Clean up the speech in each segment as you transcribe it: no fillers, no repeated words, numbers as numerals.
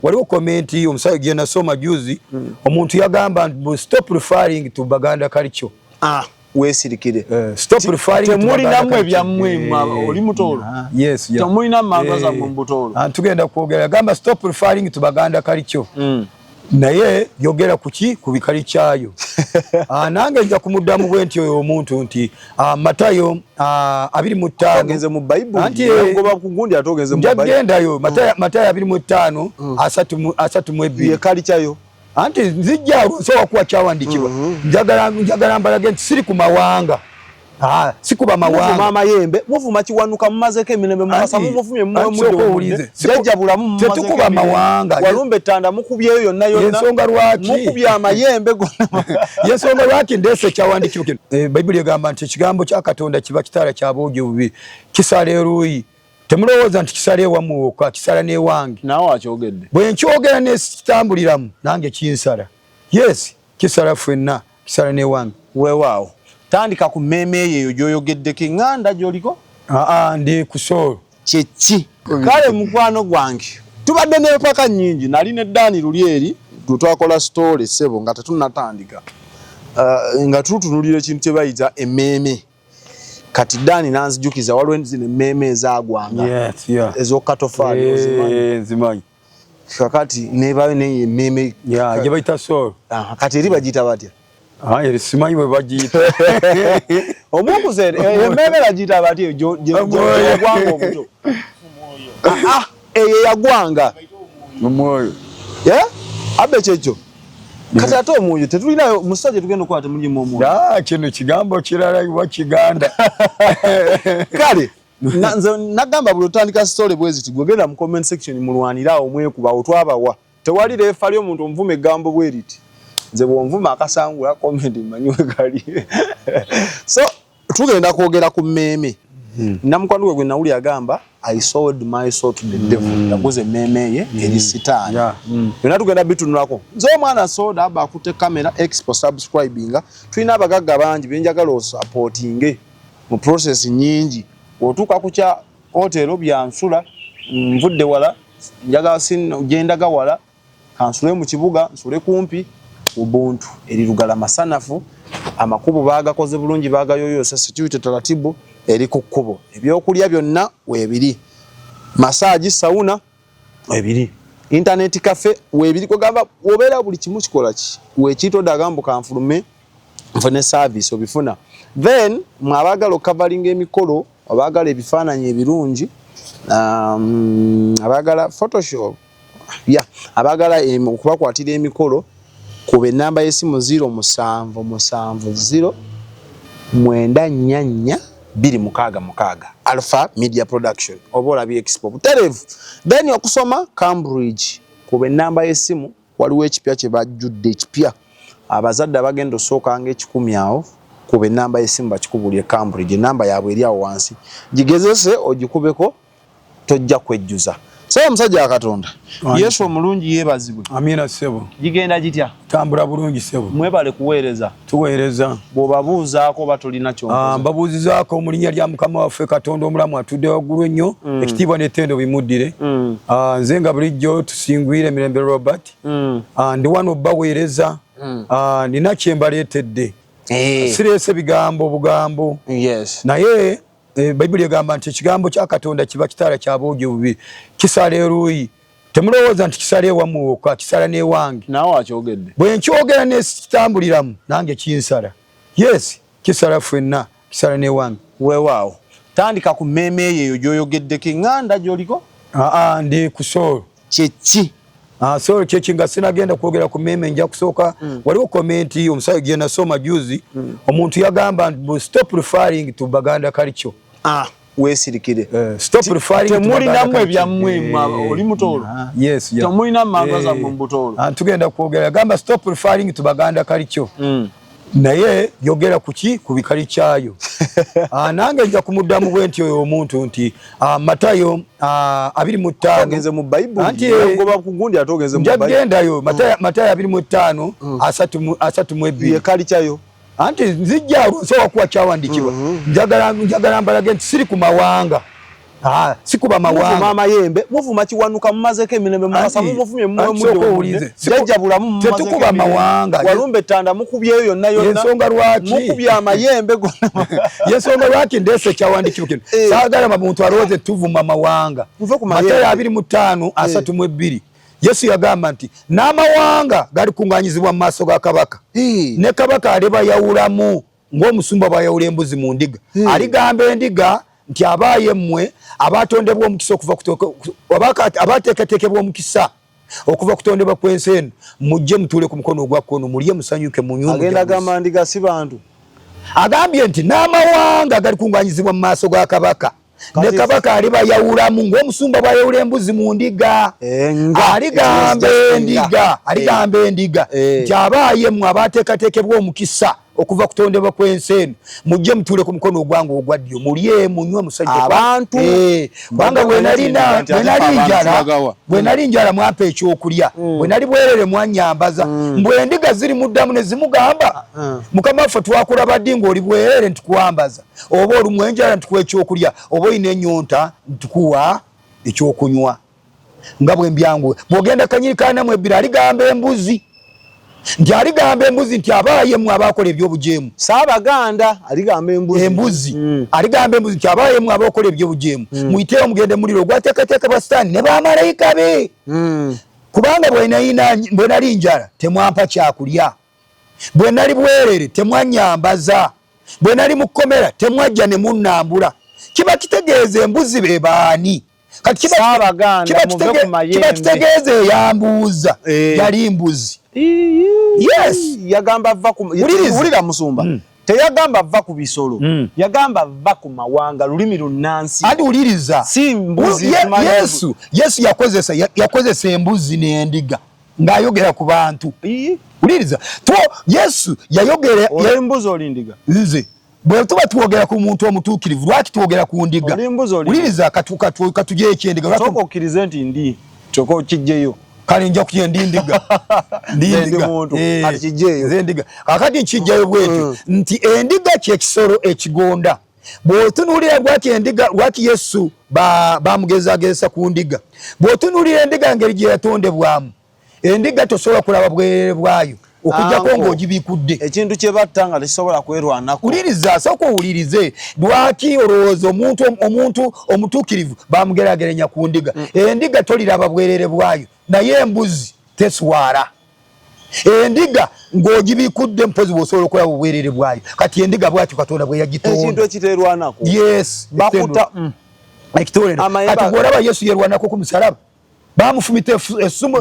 Waliwo comment omusayo gye nasoma juzi omuntu yagamba stop referring to Baganda culture. Weesirikire. Stop referring to Baganda culture. Temuli namwe byammwe oli mutolo. Yes, yeah. Temuli namagaza mu mutolo. Tugenda kwogera gamba stop referring to Baganda culture. Naye yogera kuki kubikali kyayo. Nange nja kumuddamu bwenti oyo omuntu nti Matayo 25 agenze mu Bible ngoba kugundi atogenze mu Bible. Njagendayo Matayo 25 asatu mu ebiri. Ye kali kyayo. Anti nzijja so okuwa kyawandikibwa. Njagala mbalage nti siri ku mawanga. Sikuba mawanga. Mama yembe muvuma kiwanuka mumazeke emirembe mumasa muvumye mumuulize. Jajjabula mumazeke. Tetukuba mawanga. Walumbe tanda mukubyeyo yonna yonna. Yensonga lwaki. Mukubya amayembe gonna. Yensonga lwaki ndese kyawandikibwa kino. Bible egamba nti ekigambo kya Katonda kiba kitala kya bwojo bubiri. Kisala eruyi. Temulowooza nti kisala ewamu wokka, kisala n'ewange. Naawe akyogedde. Bwe nkyogera n'ekitambuliramu nange kinsala. Yes, kisala ffenna, kisala n'ewange. Weewaawo. Tandika ku meme yeyo gyoyogeddeko nganda gyoliko? Ndi ku Soul. Kyeki. Kale mukwano gwange. Tubadde n'empaka nnyingi. Nali ne Dani Lulyeri twakola story sebo nga tetunnatandika. Nga tutunulira ekintu kye bayita emmeme. Kati Dani nanzijukiza waliwo zino emmeme ezaagwanga. Yes, yeah. Ez'okatofaali zimanyi. Kakati nebayo neye emmeme. Gye bayita Soul. Kati eri bagiyita batya? Simanyi bwe bagiyita. Omukuze emmeme bagiyita batya yagwanga omuto. Eyo yagwanga. Omwoyo. Abe kyekyo. Kati ate omwoyo tetulinayo musajja tugenda okwata mulimu omwoyo. Kino kigambo kirala wa Kiganda. Kale nze nagamba buli otandika story bwezi tigogenda mu comment section mulwanira omwekuba otwabawa. Tewali lefa lyo omuntu omuvume gambo bweriti. Nze bwonvuma akasangula comment manyiwe kali. So tugenda kwogera ku meme. Namukwano gwe nawuli agamba I sold my soul to the devil. Naguze meme ye eri sitaani. Yona tugenda bitunulako. Nze omwana soda aba akute kamera expo subscribinga. Tulina abagagga bangi benjagala supportinge mu process nyingi. Otuuka ku kya hotel byansula nvudde wala njagala gendaga wala kansule mu kibuga nsule kumpi ubuntu eri lugala masanafu amakubo bagakoze bulungi bagayoyosa security taratibu eri ku kkubo ebyokulya byonna webiri massage sauna webiri internet cafe webiri kugamba obera buli kimu kikola ki wekito dagambo kanfulume mfune service obifuna then mwabagalo covering emikolo abagala ebifaananyi ebirungi abagala photoshop abagala okubakwatira emikolo kube namba yesimu 0770944266 Alpha Media Production obola bi expo buterevu then okusoma Cambridge kube namba yesimu waliwo ekipya kye bajjudde ekipya abazadde abagenda osooka ng'ekikumi awo kube namba yesimu bakikubulye Cambridge namba yaabwe eri awo wansi gigezese ogikubeko tojja kwejjuza. Sasa musajja akatonda. Yesu omulungi yebazibwe. Amina sebo. Gigenda gitya? Tambula bulungi sebo. Mwebale kuweereza. Tuweereza. Bw'obabuuzaako batulina kyonkoze. Mbabuuzizaako mu linnya lya Mukama waffe Katonda omulamu atudde waggulu ennyo ekitiibwa n'ettendo bimuddire. Nze nga bulijjo tusingwire Mirembe Robert. Ndi wano baweereza. Nina kye mbaleetedde. Sireese bigambo bugambo. Yes. Naye Bible egamba nti ekigambo kya Katonda kiba kitala kya bwojo bubiri. Kisala eruyi. Temulowooza nti kisala ewamu wokka, kisala n'ewange. Naawe akyogedde. Bwe nkyogera n'ekitambuliramu nange kinsala. Yes, kisala ffenna, kisala n'ewange. Weewaawo. Tandika ku meme yeyo gyoyogeddeko nganda gyoliko? Ndi ku Soul. Kyeki. Soul kyeki nga sinagenda kwogera ku meme nja kusooka waliwo comment omusayo gye nasoma juzi omuntu yagamba stop referring to Baganda culture. Weesirikire. Stop referring to temuli namwe byammwe oli mutolo. Yes, yeah. Temuli namagaza mu mutolo. Tugenda kwogera gamba stop referring to Baganda culture. Naye yogera kuki kubikali kyayo. Nange nja kumuddamu bwenti oyo omuntu nti Matayo 25 agenze mu Bible ngoba kugundi atogenze mu Bible. Njagendayo Matayo 25 asatu mu ebiri. Ye kali kyayo. Anti nzijja so okuwa kyawandikibwa. Njagala mbalage nti siri ku mawanga. sikuba mawanga muvuma mayembe muvuma kiwanuka mumazeke emirembe mukasa muvumye mumwe jajjabula tetukuba mawanga walumbe tanda mukubyeyo yonna ensonga lwaki mukubya amayembe gonna yensonga lwaki ndese kyawandikibwa kino saagala muntu alowooze tuvuma mawanga Matayo 25:32 Yesu yagamba nti n'amawanga gali kunganyizibwa mu maaso ga kabaka ne kabaka aleba yawulamu ng'omusumba bwayawula embuzi mu ndiga aligamba endiga nti abaaye mmwe abatondebwa omukisa okuva abateekateekebwa omukisa okuva kutondebwa kw'ensi eno mujje mutuule ku mukono ogwa kkono mulye musanyuke mu nyumba agenda gamba ndiga si bantu agambye nti n'amawanga gali kunganyizibwa mu maaso ga kabaka ne kabaka aliba yawulamu ng'omusumba bwayawula embuzi mu ndiga aligamba endiga nti abaaye mmwe abateekateekebwa omukisa okuva kutondebwa kw'ensi eno mujje mutuule ku mukono ogwange ogwa ddyo mulye munywe musajja abantu kubanga bwe nali njala mwampa ekyokulya bwe nali bwerere mwanyambaza mbwe endiga ziri muddamu ne zimugamba mukama waffe twakulaba ddi ng'oli bwerere ntikuwambaza oba olumwa enjala ntikuwa ekyokulya oba olina ennyonta ntikuwa ekyokunywa nga bwe mbyanguwe bw'ogenda kanyiri kanamu ebbiri aligamba embuzi nti aligamba embuzi nti abaaye mmwe abakola eby'obujeemu Saabaganda aligamba embuzi aligamba embuzi nti abaaye mmwe abakola eby'obujeemu muyiteyo mugende muliro ogwateekateekebwa Sitaani ne bamalayika be kubanga bwe nali njala temwampa kyakulya bwe nali bwerere temwanyambaza bwe nali mu kkomera temwajja ne munnambula kiba kitegeeza embuzi be baani kati kiba kitegeeza eyambuuza yali mbuzi yes yagamba va ku ulira musumba teyagamba va ku bisolo yagamba va ku mawanga lulimi lunnansi adi uliriza si mbuzi Yesu yakozesa embuzi n'endiga ng'ayogera ku bantu uliriza Yesu yayogera embuzi olindiga nze bwe tuba twogera ku muntu omutuukirivu lwaki twogera ku ndiga uliriza katuje ekyendiga soko okkirize nti ndi kyoko kijjeyo kale nja kujja ndiga ndiga akati nkijjayo bwetu nti endiga kyekisolo ekigonda bw'otunuulira lwaki Yesu bamugezagezesa ku ndiga bw'otunuulira endiga ngeri gye yatondebwamu endiga tosobola kulaba bwerere bwayo okujjako ng'ogibikudde ekintu kye batta nga tekisobola kwerwanako uliriza sooka owulirize lwaki olowooza omuntu omutuukirivu bamugerageranya ku ndiga endiga toliraba bwerere bwayo naye embuzi teswala endiga ng'ogibikudde mpozi bw'osobola okulaba obwerere bwayo kati endiga bwatyo Katonda bwe yagitonda ekintu ekiterwanako yes bakuta ekitolero kati bw'olaba Yesu yerwanako ku musalaba bamufumita essumu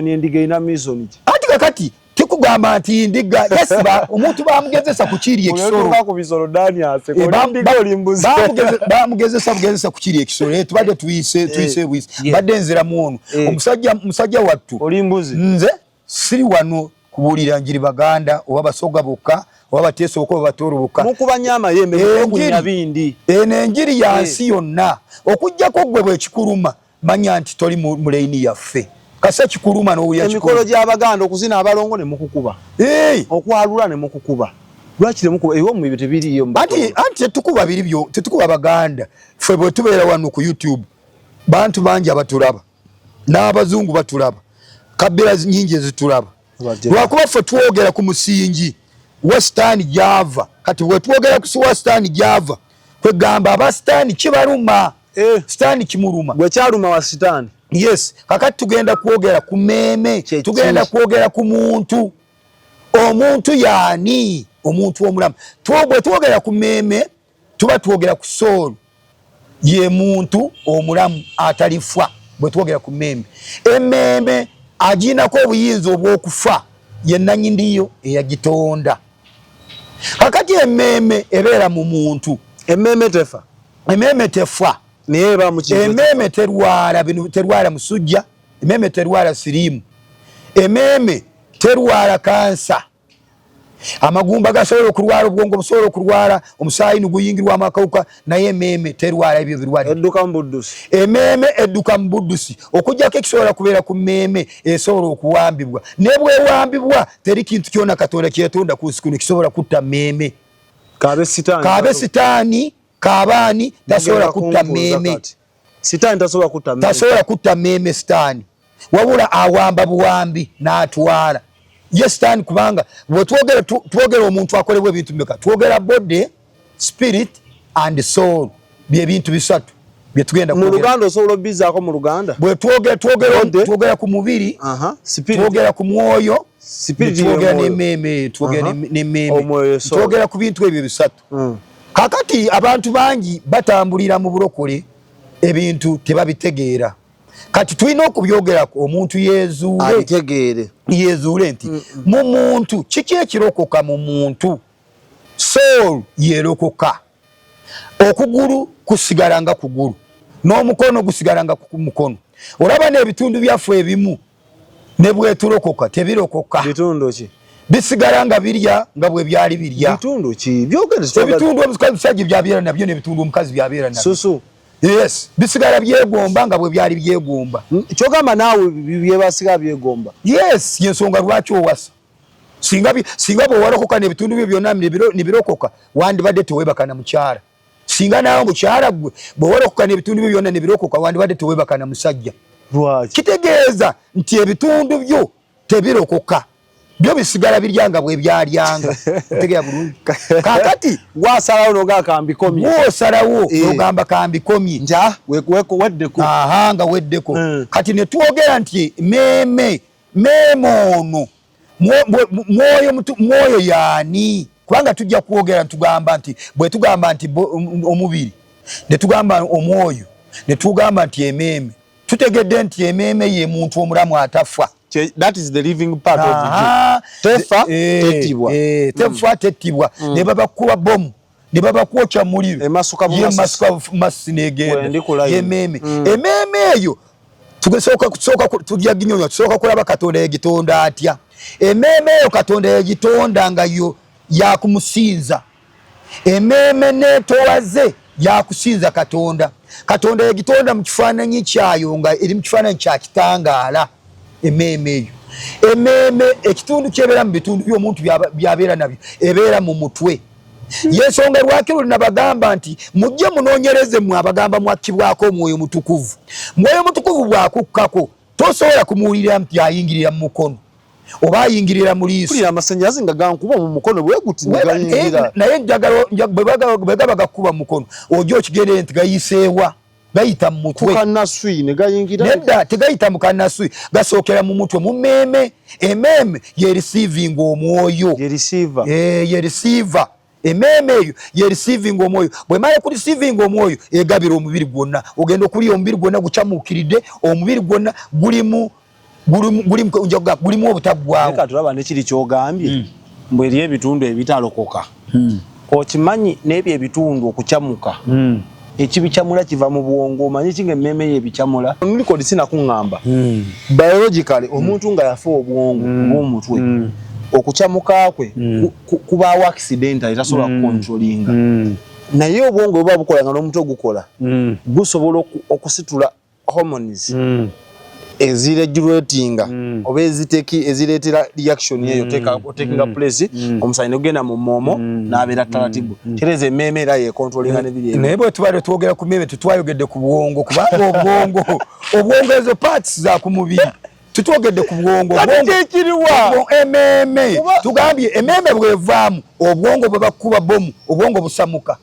endiga ina mission ati kakati tikugamba nti endiga yes omuntu bamugezesa ku kiri ekisolo ku bisolo Daniel bamugezesa ku kiri ekisolo tubadde tuyise bwisi badde nziramu ono omusajja wattu oli mbuzi nze siri wano kubuulira njiri Baganda oba basoga bokka oba bateesa oba batooro bokka mukubanya amayembe okunya bindi eno enjiri yansi yonna okujjako gwe bwekikuluma manya nti toli mu leini yaffe kasa kikuluma n'owulya emikolo gy'Abaganda okuzina abalongo ne mukukuba okwalula ne mukukuba lwaki temukuba ewo mu bibyo tebiriyo anti tetukuba biribyo tetukuba Baganda ffe bwe tubeera wano ku YouTube bantu bangi abatulaba n'abazungu batulaba kabira nyingi ezitulaba lwakuba ffe twogera ku musingi wa Sitaani gy'ava kati bwe twogera ku wa Sitaani gy'ava kwegamba aba Sitaani kibaluma Sitaani kimuluma gwe kyaluma wa Sitaani yes kakati tugenda kwogera ku meme tugenda kwogera ku muntu omuntu yaani omuntu omulamu bwe twogera ku meme tuba twogera ku soul ye muntu omulamu atalifwa bwe twogera ku meme ememe aginako obuyinza obw'okufa ye nannyindiyo eyagitonda kakati ememe ebeera mu muntu ememe tefa niye ba mukivu ememe terwala musujja ememe terwala sirimu ememe terwala kansa amagumba gasobola okulwala obwongo busobola okulwala omusaayi niguyingirwa amakawuka naye ememe terwala ebyo birwala ememe edduka mu buddusi okujjako ekisobola kubeera ku meme esobola okuwambibwa nebwewambibwa teri kintu kyona Katonda kyetonda ku nsi kuno kisobola kutta meme kabe Sitaani Kaabani tasobola kutta meme. Sitaani tasobola kutta meme. Tasobola kutta meme sitaani. Wabula awamba buwambi n'atwala. Ye sitaani kubanga bwe twogera omuntu akolebwa ebintu bimeka. Twogera body, spirit and soul. Bye bintu bisatu. Bye tugenda mu Luganda osobola obbizaako mu Luganda. Bwe twogera ku mubiri, twogera ku mwoyo, twogera n'emmeme, twogera n'emmeme. Twogera ku bintu ebyo bisatu. Kakati abantu bangi batambulira mu bulokole ebintu tebabitegeera. Kati tulina okubyogerako omuntu yezuule nti mu muntu kiki ekirokoka mu muntu. Soul yerokoka. Okugulu kusigala nga kugulu, n'omukono gusigala nga mukono. Olaba n'ebitundu byaffe ebimu ne bwe tulokoka tebirokoka. Bitundu ki? Bisigala nga birya nga bwe byali birya. Bitundu ki? Byogere ebitundu omusajja byabeera nabyo n'ebitundu omukazi byabeera nabyo. Susu. Yes, bisigala byegomba nga bwe byali byegomba. Kyogamba naawe byebasigala byegomba. Yes, yensonga lwaki owasa. Singa bwe walokoka n'ebitundu byo byonna nibirokoka, wandibadde tewebaka na mukyala. Singa nawe mukyala gwe bwe walokoka n'ebitundu byo byonna nibirokoka, wandibadde tewebaka na musajja. Lwaki? Kitegeeza nti ebitundu byo tebirokoka. Byo bisigala biryanga bwe byalyanga. Tegeya bulungi. Kakati wasalawo noga kambikomye. Wosalawo nogamba kambikomye. Nja weddeko. Aha, nga weddeko. Kati ne twogera nti meme ono mwoyo yaani. Kubanga tujja kwogera tugamba nti bwe tugamba nti omubiri, ne tugamba omwoyo, ne tugamba nti ememe. Tutegedde nti ememe ye muntu omulamu atafa. That is the living part of the tefa tetibwa. Tefa tetibwa. Ne babakuba bomu, ne babakwokya muliro. Emasuka masinegenda. Ememe. Ememe eyo tugesoka tujja ginyonyo tusoka kulaba Katonda yegitonda atya. Ememe eyo Katonda yegitonda nga yo yakumusinza. Ememe netowaze yakusinza Katonda. Katonda yegitonda mu kifaananyi kyayo nga eri mu kifaananyi kya kitangaala. Ememe eyo. Ememe ekitundu kyebera mu bitundu by'omuntu byabeera nabyo ebeera mu mutwe. Yensonga lwaki nabagamba nti mujje munoonyereze mwe abagamba mwakkibwako omwoyo mutukuvu. Mwoyo mutukuvu bwakukkako tosobola kumuwulira nti ayingirira mu mukono oba ayingirira mu liiso. Kulira amasannyalaze nga gankuba mu mukono bwe guti gayingira. Naye njagala bwe gaba gakuba mu mukono ojja okigendere nti gayiseewa. Gayita mu mutwe. Kanaswi ne gayingira. Nedda tegayita mu kanaswi, gasookera mu mutwe mu meme. Ememe ye receiving omwoyo. Ye receiver. Ememe eyo ye receiving omwoyo. Bwe mala ku receiving omwoyo egabira omubiri gwonna. Ogenda okulya omubiri gwonna gucamuukiridde, omubiri gwonna gulimu obutaggwaawo. Leka tulaba ne kiri kyogambye. Mbwe eri ebitundu ebitalokoka. Okimanyi n'ebyo ebitundu okucamuka. Ekibicamula kiva mu bwongo, omanyi kinga emmeme ye ebicamula. Nulikodi sinakuŋŋamba. Biologically omuntu nga yafa obwongo bw'omutwe. Okucamuka kwe kubaawo accidental tasobola kukontrolinga. Naye obwongo buba bukola nga n'omuntu ogukola. Gusobola okusitula hormones. Eziregulatinga oba ezireetera reaction eyo taking place omusaayi negenda mu mmomo n'abeera taratibu. Kireza emmeme era yekontrolinga n'ebiri ebyo. Naye bwe tubadde twogera ku mmeme tetwayogedde ku bwongo kubanga obwongo ezo parts za ku mubiri. Tutwogedde ku bwongo. Ememe tugambye ememe bwevaamu obwongo bwe bakuba bomu obwongo busamuka.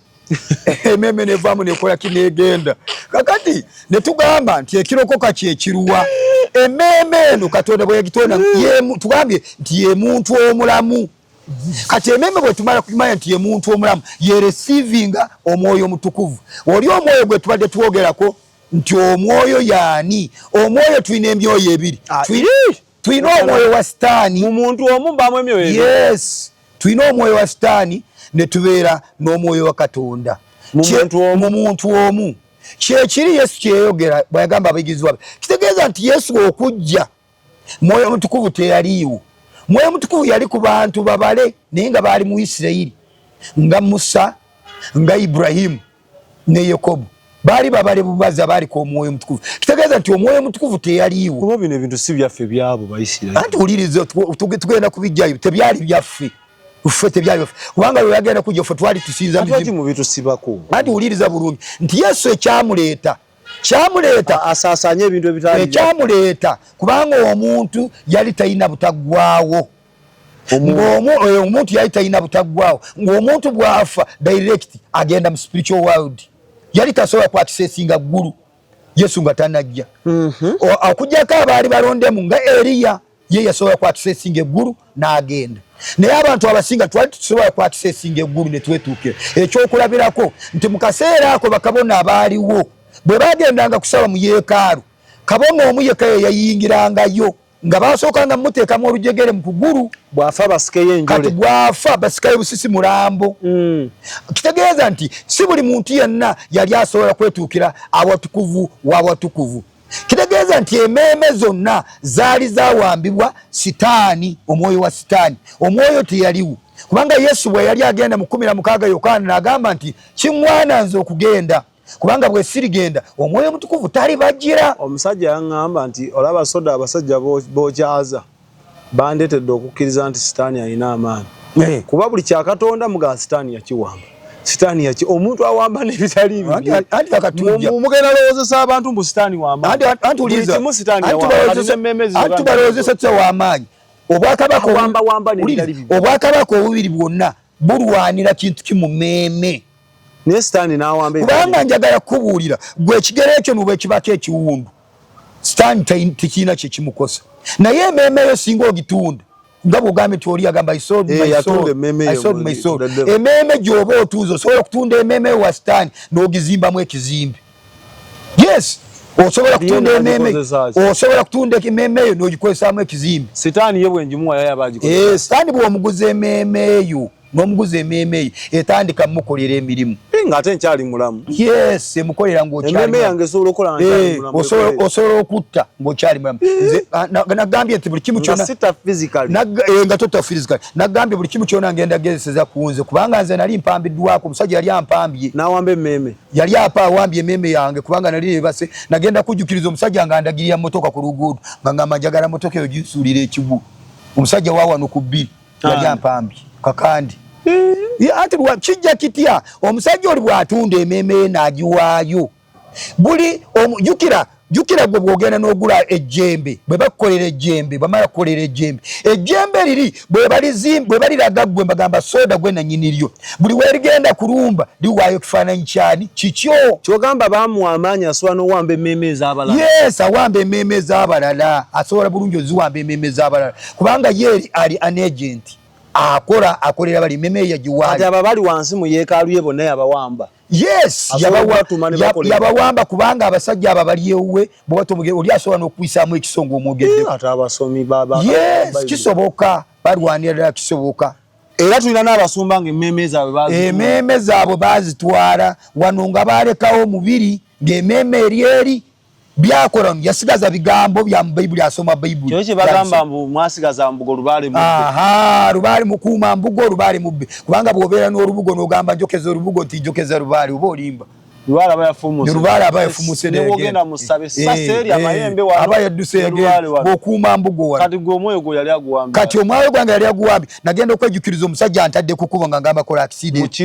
Ememe nevaamu nekola kinegenda. Kakati ne tugamba nti ekirokoka kyekiruwa. Ememe eno Katonda bwe yagitonda tugambye nti ye muntu omulamu. Kati ememe bwe tumala kumanya nti ye muntu omulamu ye receivinga omwoyo mutukuvu. Oli omwoyo gwe tubadde twogerako nti omwoyo yaani. Omwoyo tulina emyoyo ebiri. Tulina omwoyo wa sitaani. Mu muntu omu mbaamu emyoyo ebiri. Yes. Tulina omwoyo wa sitaani ne tubeera n'omwoyo wa Katonda. Mu muntu omu. Kyekiri Yesu kyeyogera bw'agamba abayigirizwa be. Kitegeeza nti Yesu okujja mwoyo mutukuvu teyaliiwo. Mwoyo mutukuvu yali ku bantu babale naye nga baali mu Isirayiri. Nga Musa, nga Ibrahimu ne Yakobo. Baali babale bubaza baali ku omwoyo mutukuvu. Kitegeeza nti omwoyo mutukuvu teyaliiwo. Kuba bino ebintu si byaffe byabo Bayisirayiri. Anti uliriza tugenda kubijjayo tebyali byaffe. ufete byali kubanga lwe yagenda kujja ffe twali tusinza ati mu bitu sibako andi uliriza bulungi nti Yesu ekyamuleta asasanye ebintu ebitali ekyamuleta kubanga omuntu yali talina butaggwaawo omuntu yali talina butaggwaawo ng'omuntu bw'afa direct agenda mu spiritual world yali tasobola kwakisesinga ggulu Yesu nga tanajja okujjako abaali balondemu nga Eriya ye yasobola kwakisesinga eggulu n'agenda naye abantu abasinga twali tusobola kwakisesinga eggulu ne twetuukira ekyokulabirako nti mu kaseera ako bakabona abaaliwo bwe bagendanga kusaba mu yeekaalu kabona omu yekka ye yayingirangayo nga basookanga muteekamu olujegere mu kugulu bw'afa basikeyo enjole kati bw'afa basikayo busisi mulambo kitegeeza nti si buli muntu yenna yali asobola kwetuukira awatukuvu w'awatukuvu kitegeeza nti emmeeme zonna zaali zawambibwa sitaani omwoyo wa sitaani omwoyo teyaliwo kubanga Yesu bwe yali agenda mu 16 Yokaana n'agamba nti kiŋŋwana nze okugenda kubanga bwe sirigenda omwoyo mutukuvu tali bajjira omusajja yaŋŋamba nti olaba soda abasajja bokyaza bandetedde okukkiriza nti sitaani alina amaanyi kuba buli kyakatonda muga sitaani yakiwamba sitaani yaki omuntu awamba n'ebitali bibyo anti bakatujja mugenda lowoozesa abantu mbu sitaani w'amaanyi anti uliza anti balowoozesa tsa w'amaanyi obwakabaka obubiri bwonna bulwanira kintu kimu mmeeme naye sitaani n'awamba kubanga njagala kubuulira gwe ekigero ekyo mu bwe kibako ekiwundu sitaani tekirina kye kimukosa naye emmeeme yo singa ogitunda nga bw'ogambye nti oli agamba I sold my soul emmeeme gy'oba otuuza osobola okutunda emmeeme yo wa sitaani n'ogizimbamu ekizimbe yes osobola kutunda emmeeme yo n'ogikozesaamu ekizimbe sitaani ye bwenjimuwa yayabagikoze sitaani bw'omuguza emmeeme eyo n'omuguza emmeeme eyo etandika mukolera emirimu ng'ate nkyali mulamu yes emukolera ng'okyali yange osobola okola nkyali mulamu osobola okutta ng'okyali mulamu nagambye nti buli kimu kyonna nga tota physically nagambye buli kimu kyonna ngenda gezeseza kunze kubanga nze nali mpambiddwako omusajja yali ampambye n'awamba emmeeme yali awambye emmeeme yange kubanga nali nebase nagenda kujjukiriza omusajja nga ndagirira motoka ku luguudo nga ngamba njagala motoka eyo ginsuulira ekigu omusajja wa wano ku 2 yali ampambye kakandi ati kijja kitya omusajja oli bw'atunda emmeeme ye n'agiwaayo buli jukira gwe bw'ogenda n'ogula ejjembe bwe bakukolera ejjembe bamala kukolera ejjembe liri bwe baliraga gwe mbagamba soda gwe nannyini lyo buli weerigenda kulumba liwaayo kifaananyi kyani kikyo kyogamba baamuwa amaanyi asobola n'owamba emmeeme ez'abalala yes awamba emmeeme ez'abalala asobola bulungi oziwamba emmeeme ez'abalala kubanga ye ali an agent akolera bali meme ya jiwali ati ababali wansi mu yeekaalu ye bonna yabawamba yes yabawamba kubanga abasajja ababali yewe bw'atomugere oli asobola n'okuyisaamu ekisongo omwogedde ate abasomi baba yes kisoboka balwanira kisoboka era tulina n'abasumba ng'emmeeme zaabwe bazitwala wano nga baalekawo mubiri ng'emmeeme eri byakola yasigaza bigambo bya Bayibuli asoma Bayibuli kyo kye bagamba mbu mwasigaza mbugo lubale mubbe lubale mukuma mbugo lubale mubbe kubanga bw'obeera n'olubugo n'ogamba njokeza olubugo nti njokeza lubale oba olimba lubale abayafumuse n'ogenda mu ssabe saseri amayembe wano abayadduse bw'okuuma mbugo wano kati gwe omwoyo gwe yali aguwambye kati omwoyo gwange yali aguwambye nagenda okwejjukiriza omusajja antadde ku kkubo nga ngamba kola accident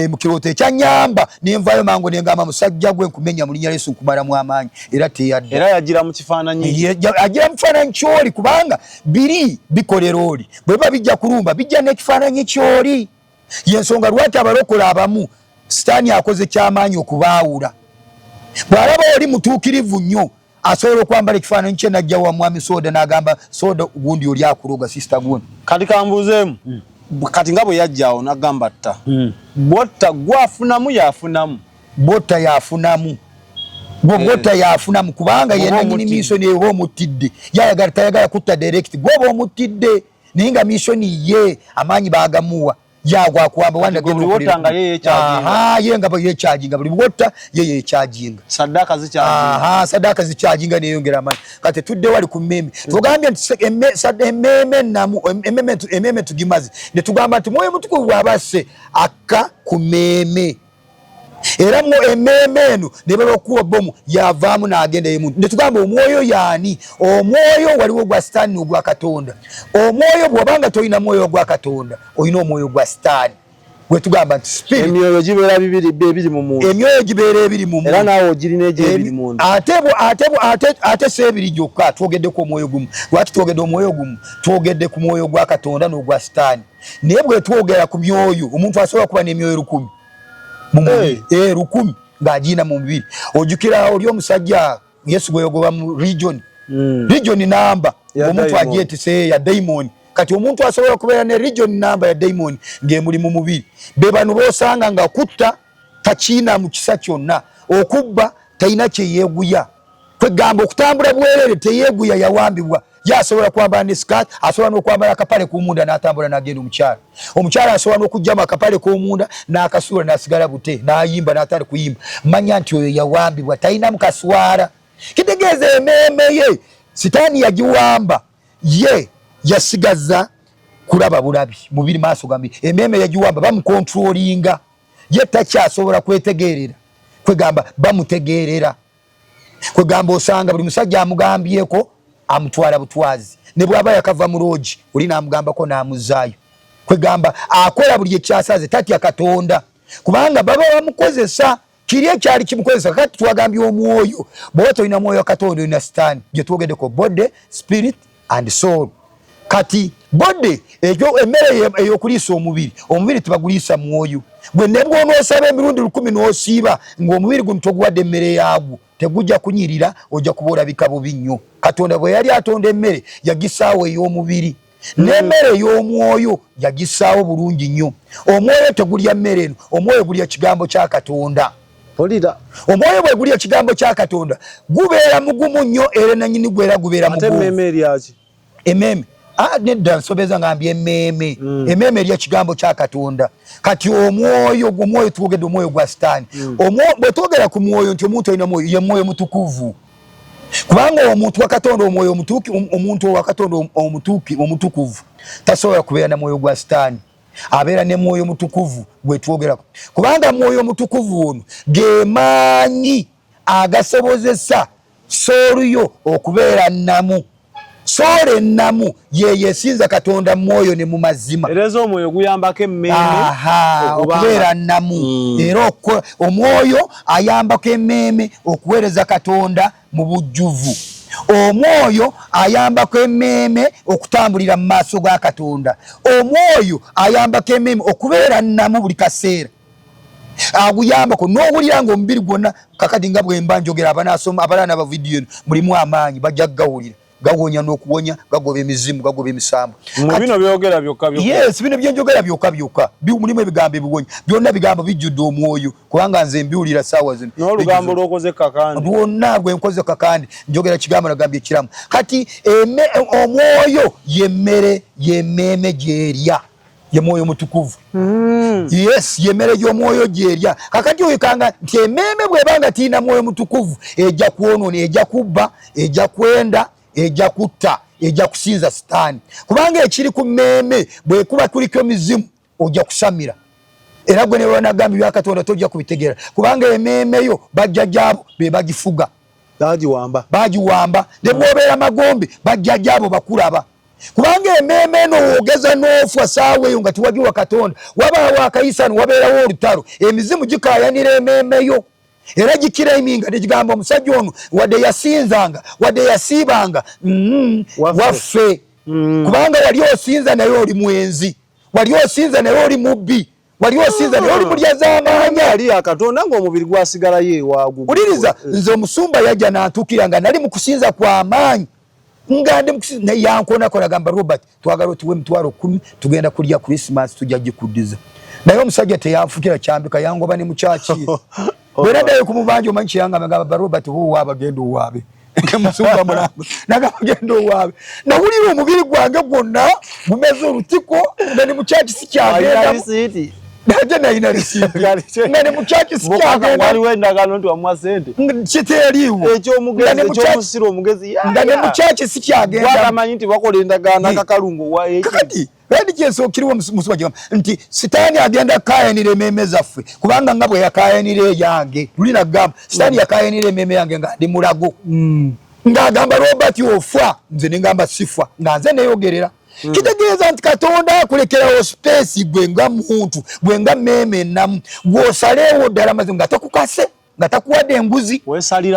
mu kirooto ekyanyamba nenvayo mangu nengamba musajja gwe nkumenya mu linnya Yesu nkumalamu amaanyi era teyadda era yagira mu kifaananyi agira mu kifaananyi ky'oli kubanga biri bikolera oli bwe biba bijja kulumba bijja n'ekifaananyi ky'oli yensonga lwaki abalokola abamu sitaani akoze kyamaanyi okubaawula bw'alaba oli mutuukirivu nnyo asobola okwambala ekifaananyi kye najja wa mwami soda n'agamba soda gundi oli akuloga sisita guni kati kambuuzeemu kati nga bwe yajjaawo n'agamba tta botta gwafunamu yafunamu botta yafunamu botta yafunamu kubanga yenna nyini miisoni eba omuttidde yayagala tayagala kutta direct gwoba omuttidde naye nga miisoni ye amaanyi baagamuwa yagwa kuamba wanda buli wota nga yeye charging yenga ba yeye charging buli wota yeye charging sadaka zi charging sadaka zi charging ne yongera amani kati tudde wali ku meme tugambye emmeme namu emmeme tugimazi ne tugamba nti moyo mutuku bwabase akka ku meme era mu emmeeme eno ne bakuwa bomu yavaamu n'agenda ye muntu. Ne tugamba omwoyo yaani? Omwoyo waliwo gwa Sitaani n'ogwa Katonda. Omwoyo bw'obanga tolina mwoyo gwa Katonda olina omwoyo gwa Sitaani. Gwe tugamba nti spirit. Emyoyo gibeera bibiri mu muntu. Emyoyo gibeera ebiri mu muntu. Era naawe ogirina egy'ebiri mu muntu. Ate si ebiri gyokka twogedde ku omwoyo gumu. Lwaki twogedde omwoyo gumu? Twogedde ku mwoyo gwa Katonda n'ogwa Sitaani. Naye bwe twogera ku myoyo, omuntu asobola kuba n'emyoyo 1000 mu mubiri. 1000 ng'agiina mu mubiri. Ojjukira oli omusajja Yesu gwe yagoba mu region. Region namba omuntu agyetise ya daimoni. Kati omuntu asobola kubeera ne region namba ya daimoni ng'emuli mu mubiri. Be bano b'osanga nga kutta takiina mu kisa kyonna, okubba talina kye yeeguya. Kwegamba okutambula bwerere teyeeguya, yawambibwa. Yasobola kwambala ne skirt, asobola n'okwambala akapale k'omunda n'atambula n'agenda omukyala. Omukyala asobola n'okugyamu akapale k'omunda n'akasuula n'asigala bute n'ayimba n'atali kuyimba. Manya nti oyo yawambibwa, talina mu kaswara. Kitegeeza emmeeme ye Sitaani yagiwamba, ye yasigaza kulaba bulabi mubiri maaso gambi. Emmeeme yagiwamba bamukontrolinga, ye takyasobola kwetegeerera. Kwegamba bamutegeerera. Kwegamba osanga buli musajja amugambyeko amutwala butwazi. Ne bw'aba yakava mu loogi oli n'amugambako n'amuzaayo. Kwegamba akola buli ekyasaze tatya Katonda, kubanga baba bamukozesa. Kiri ekyali kimukozesa. Kati twagambye omwoyo. Bw'oba tolina mwoyo wa Katonda olina Sitaani. Gye twogeddeko body, spirit and soul. Kati body ekyo emmere ey'okuliisa omubiri. Omubiri tebaguliisa mwoyo. Gwe ne bw'onoosaba emirundi 10 n'osiiba ng'omubiri guno toguwadde emmere yaagwo, tegujja kunyirira, ojja kuba olabika bubi nnyo. Katonda bwe yali atonda emmere yagisaawo ey'omubiri. N'emmere ey'omwoyo yagisaawo bulungi nnyo. Omwoyo tegulya mmere eno, omwoyo gulya kigambo kya Katonda. Olida omwoyo bwe gulya kigambo kya Katonda gubeera mugumu nnyo, era nannyini gwera gubeera mugumu. Ate emmeeme eryaki? Emmeeme nedda nsobeza ngambye emmeeme. Emmeeme erya kigambo kya Katonda. Kati omwoyo twogedde omwoyo gwa Sitaani. Bwe twogera ku mwoyo nti omuntu alina mwoyo, ye mwoyo mutukuvu. Kubanga omuntu wa Katonda omwoyo omuntu wa Katonda omutukuvu tasobola kubeera na mwoyo gwa Sitaani. Abeera ne mwoyo mutukuvu gwe twogerako. Kubanga mwoyo mutukuvu ono ge maanyi agasobozesa sooluyo okubeera namu. Soole namu ye yesinza Katonda mwoyo ne mu mazima. Ereza omwoyo guyambako emmeeme okubeera namu. Era omwoyo ayambako emmeeme okuweereza Katonda mu bujjuvu. Omwoyo ayambako emmeeme okutambulira mu maaso ga Katonda. Omwoyo ayambako emmeeme okubeera namu buli kaseera. Aguyambako n'owulira ng'omubiri gwonna kakati nga bwe mba njogera abaana ba vidiyo mulimu amaanyi bajja gawulira. Gawonya n'okuwonya, gagoba emizimu, gagoba emisambo. Mu bino byogera byokka byokka. Yes, bino byenjogera byokka byokka. Mulimu ebigambo ebiwonya. Byonna bigambo bijjudde omwoyo, kubanga nze mbiwulira ssaawa zino. N'olugambo lw'okoze kakandi. Lwonna gwe nkoze kakandi, njogera kigambo nagambye ekiramu. Kati omwoyo yemmere yemmeeme gy'erya. Ye mwoyo mutukuvu. Yes, yemmere gy'omwoyo gy'erya. Kakati oyikanga nti emmeeme bw'ebanga tiina mwoyo mutukuvu ejja kwonoona, ejja kubba, ejja kwenda, ejja kutta, ejja kusinza Sitaani. Kubanga ekiri ku mmeeme bwe kuba kuliko emizimu ojja kusamira. Era gwe ne wanagambye bya Katonda tojja kubitegeera. Kubanga emmeeme yo bajjajjaabo be bagifuga. Bagiwamba. Ne bw'obeera magombe bajjajjaabo bakulaba. Kubanga emmeeme eno woogeza n'ofwa saawa eyo nga tiwagiwa Katonda. Wabaawo akayisaano, wabeerawo olutalo. Emizimu gikaayanira emmeeme yo. Era gikiraiminga negigamba omusajja ono wadde yasinzanga, wadde yasiibanga, waffe. Kubanga wali osinza naye oli mwenzi. Wali osinza naye oli mubbi. Wali osinza naye oli mulya z'amaanyi. Ali akatonda ng'omubiri gwasigala ye wagu. Uliriza, nze omusumba yajja n'antuukira nga nali mu kusinza kwa amaanyi. Nga ndi mu kusinza naye yankonako nagamba Robert, twagala otuwe emitwalo 10 tugenda kulya Christmas tujja gikuddiza. Naye omusajja teyanfukira kyambika yangoba ne mukyaki. Bwera ddayo ku mubanja omanyi kyeyanga ngamba Robert huwa bagenda owaabe. Musumba mulamba nagamba genda owaabe. Nawulira omubiri gwange gwonna gumeze olutiko nga ni mukyaki sikyagenda. Nate na ina receipt. Ngane muchachi sikyagenda. Wali wenda gano nti wamwa sente. Kiteliwo. Ekyo mugezi ekyo musiro mugezi. Ngane muchachi sikyagenda. Wakamanyi nti bakola endagaano akakalungo wa ekyo. Kakati Rendi kyeso kiriwo musuba kigamba nti sitaani agenda kayanira ememe zaffe kubanga nga bwe yakayanira yange tulina gamba sitaani yakayanira ememe yange nga ndi mulago ng'agamba Robert ofa nze ne ngamba sifa nga nze neeyogerera kitegeeza nti Katonda akulekerawo space gwe nga muntu gwe nga meme namu gw'osaleewo ddala mazima nga takukase nga takuwadde embuzi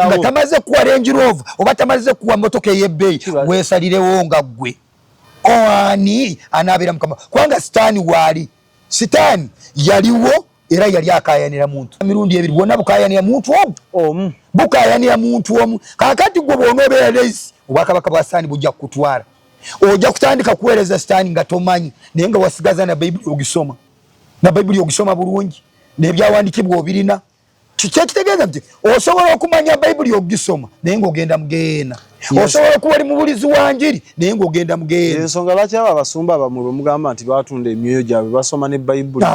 nga tamaze kuwa Range Rover oba tamaze kuwa motoka ey'ebbeeyi weesalirewo nga ggwe oani anabira mukama kwanga sitaani wali sitaani yaliwo era yali akayanira muntu mirundi ebiri bwonna bukayanira muntu omu bukayanira muntu omu kakati gwe bw'onobeera rais obwakabaka bwa sitaani bujja kukutwala ojja kutandika kuweereza sitaani nga tomanyi naye nga wasigaza na bayibuli ogisoma na bayibuli ogisoma bulungi n'ebyawandiikibwa obirina kitegeeza nti osobola okumanya bayibuli ogisoma naye ng'ogenda mugeena osobola okuba oli mubulizi wa njiri naye ng'ogenda mugeena ensonga lwaki abo abasumba abamwe bwe mugamba nti batunda emyoyo gyabwe basoma ne bayibuli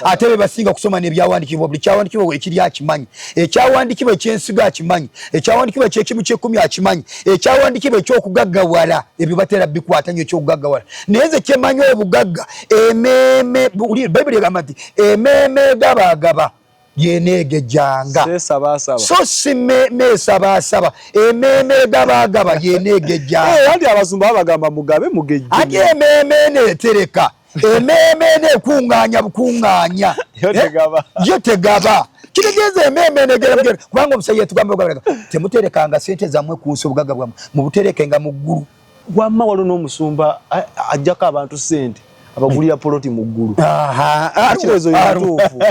ate be basinga kusoma n'ebyawandiikibwa buli kyawandiikibwa ekiri akimanyi ekyawandiikibwa ekyensigo akimanyi ekyawandiikibwa ekyekimu ky'ekkumi akimanyi ekyawandiikibwa ekyokugaggawala ebyo batera bikwata nnyo ekyokugaggawala naye nze kyemanyi obugagga emmeeme bayibuli egamba nti emmeeme gabagaba yenegejanga so si mesabasaba ememe gabagaba yenegejanga andi abasumba abagamba mugabe mugejje ati ememe netereka ememe nekunganya bukunganya yotegaba kitegeeza ememe negera kubanga omusajja tugamba ogabiraga temuterekanga sente zammwe kunsi obugagga bwammwe mubuterekenga mu ggulu wamma waliwo n'omusumba ajjako abantu sente abagulira poloti mu ggulu kirezo yatuufu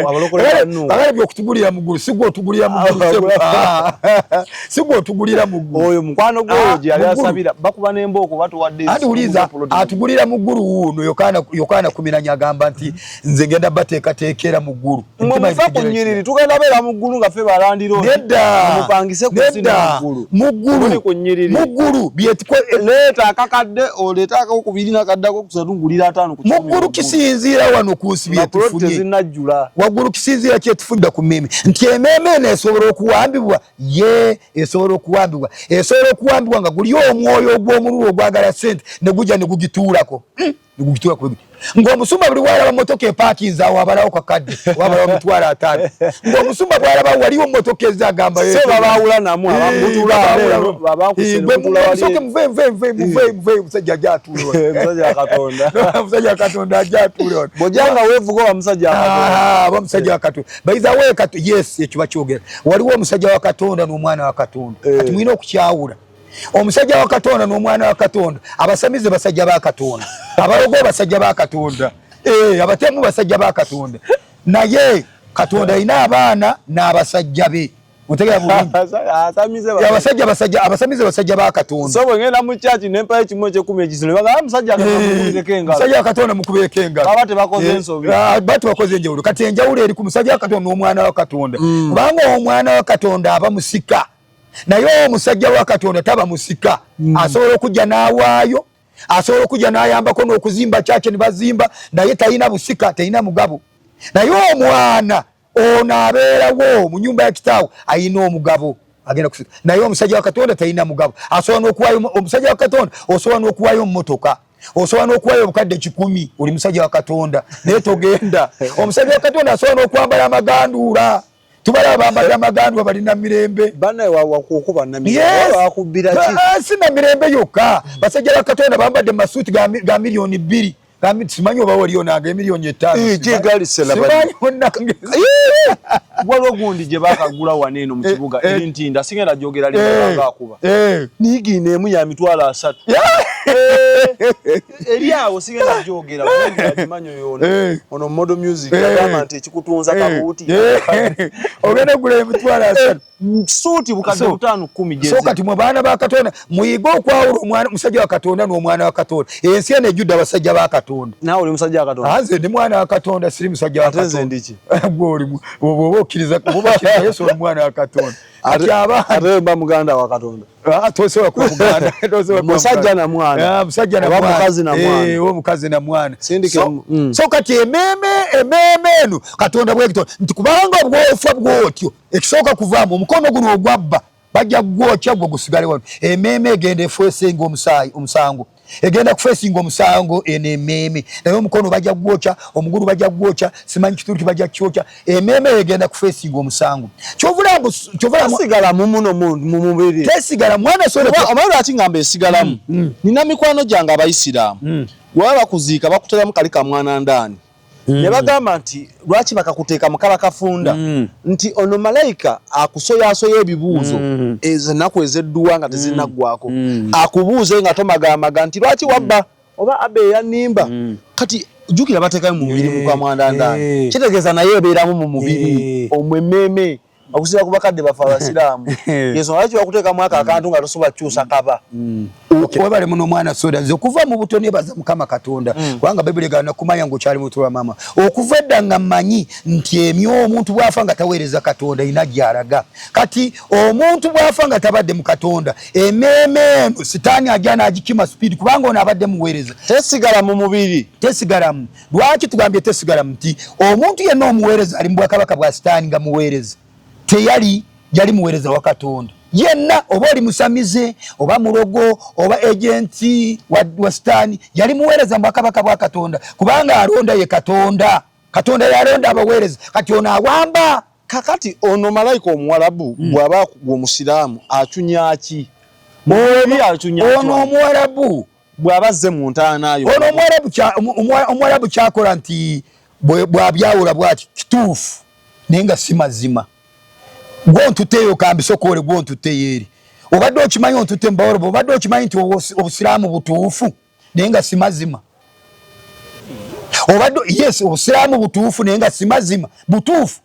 abalokole bannu bagala byokutugulira mu ggulu sigwe otugulira mu ggulu sigwe otugulira mu ggulu oyo mukwano gwoyo gye yali asabira bakuba n'embooko batuwadde ati uliza atugulira mu ggulu wuuno Yokaana 10 agamba nti nze ngenda bateekateekera mu ggulu mufa ku nnyiriri tugenda beera mu ggulu nga ffe balandiro mupangise ku sina mu ggulu leeta akakadde oleeta akakubiri n'akaddako kusatu muggulu kisinziira wano kunsi byetufunye waggulu kisinziira kyetufunira ku mmeeme nti emmeeme eno esobola okuwambibwa esobola okuwambibwa nga guli omwoyo ogw'omululu ogwagala sente ne gujja ne gugituulako ng'omusumba buli bwalaba motoka epaakinze awo abalawo kakadde wabalawo mitwalo 5 ng'omusumba bwalaba waliwo motoka ezagamba babawula namu muve musajja agyatuule Katonda agyatuule bojanga weevuga wa musajja wa musajja wa Katonda bayiza we yes ekiba kyogera waliwo omusajja wa Katonda n'omwana wa Katonda kati mulina okukyawula omusajja wa Katonda n'omwana wa Katonda abasamize basajja ba Katonda abalogo basajja ba Katonda abatemu basajja ba Katonda naye Katonda alina abaana n'abasajja be otegera bulungi abasamize basajja ba Katonda so bwengenda mu church n'empayo kimu ekyekumi ekisolo baga musajja musajja wa Katonda mukubeko engalo abate bakoze ensobi bati bakoze enjawulo kati enjawulo eri ku musajja wa Katonda n'omwana wa Katonda kubanga omwana wa Katonda aba musika naye omusajja wa Katonda taba musika asobola okujja n'awaayo asobola okujja n'ayambako n'okuzimba kyakye ne bazimba naye talina busika talina mugabo naye omwana ono abeerawo mu nyumba ya kitaawo ayina omugabo agenda kusika naye omusajja wa Katonda talina mugabo asobola n'okuwaayo omusajja wa Katonda osobola n'okuwaayo mu motoka osobola n'okuwaayo obukadde 10 oli musajja wa Katonda naye togenda omusajja wa Katonda asobola n'okwambala amaganduula tubalaba bambala amaganduula balina mirembe banaye wakukuba na mirembe wakubira ki sina mirembe yokka basajja ba Katonda bambadde masuuti ga $2 million simanyi oba waliyo nange $5 waliwo gundi gye bakagula wano eno mu kibuga entinda singenda jogera limanga akuba niigine emu ya $3 eri awo singenda jogera manyo yono ono Modo Music agamba nti ekikutunza kabuuti ogenda gula $3 suuti bukadde 5-10 jezi so kati mwe baana ba Katonda muyiga okwawula omwana musajja wa Katonda n'omwana wa Katonda ensi eno ejjudde abasajja ba Katonda nawe oli musajja wa Katonda nze ndi mwana wa Katonda siri musajja wa Katonda atenze ndiki oba okkiriza Yesu oli mwana wa Katonda ati aba aremba muganda wa Katonda tosobola kuba muganda musajja na mwana musajja na mwana mukazi na mwana wo mukazi na mwana so kati ememe eno Katonda bwekito nti kubanga obwofa bwotyo ekisooka kuvaamu omukono guno ogwabba bajja gwokya gwo gusigale wano ememe egenda efeesinga omusango egenda kufeesinga omusango eno ememe naye omukono bajja gwokya omugulu bajja gwokya simanyi kitulu bajja kyokya ememe egenda kufeesinga omusango kyovula sigala mumuno mu mubiri tesigala mwana omwana ati ngamba esigalamu nina mikwano gyange abayisiraamu waba kuziika bakuteramu kali ka mwana ndani ne bagamba nti lwaki bakakuteeka mukaba kafunda nti ono malayika akusoyasoya ebibuuzo ezo ennaku ez'edduwa nga tezinnaggwako akubuuze nga tomagamaga nti lwaki wabba oba abe yanimba kati jjukira bateekayo mu mubiri mukwa mwanda ndani kitegeeza naye ebeeramu mu mubiri omwememe okusira ku bakadde bafa abasiraamu yeso lwaki bakuteekamu aka akantu nga tosobola kukyusa kaba webale muno mwana soda nze okuva mu buto nebaza Mukama Katonda kubanga Bayibuli egana kumanya ng'okyali muto wa mama okuva edda nga mmanyi nti emyo omuntu bw'afa nga taweereza Katonda ina gy'alaga kati omuntu bw'afa nga tabadde mu Katonda emmeeme eno sitaani ajja n'agikima speed kubanga ono abadde muweereza tesigala mu mubiri tesigalamu lwaki tugambye tesigalamu nti omuntu yenna omuweereza ali mu bwakabaka bwa sitaani nga muweereza yali muweereza wa Katonda yenna oba oli musamize oba mulogo oba agenti wa sitaani yali muweereza mu bwakabaka bwa Katonda kubanga alonda ye Katonda yalonda abaweereza kati ono awamba kakati ono malayika omuwalabu bw'aba omusiraamu acunyaki ono omuwalabu bw'aba azze mu ntaanayo ono omuwalabu kyakola nti bw'abyawula bwati kituufu naye nga si mazima gwontutteyo kambi sokole gwontutteyo eri obadde okimanyi ontutte mubawolobo obadde okimanyi nti obusiraamu butuufu naye nga si mazima obadde yes obusiraamu butuufu naye nga si mazima butuufu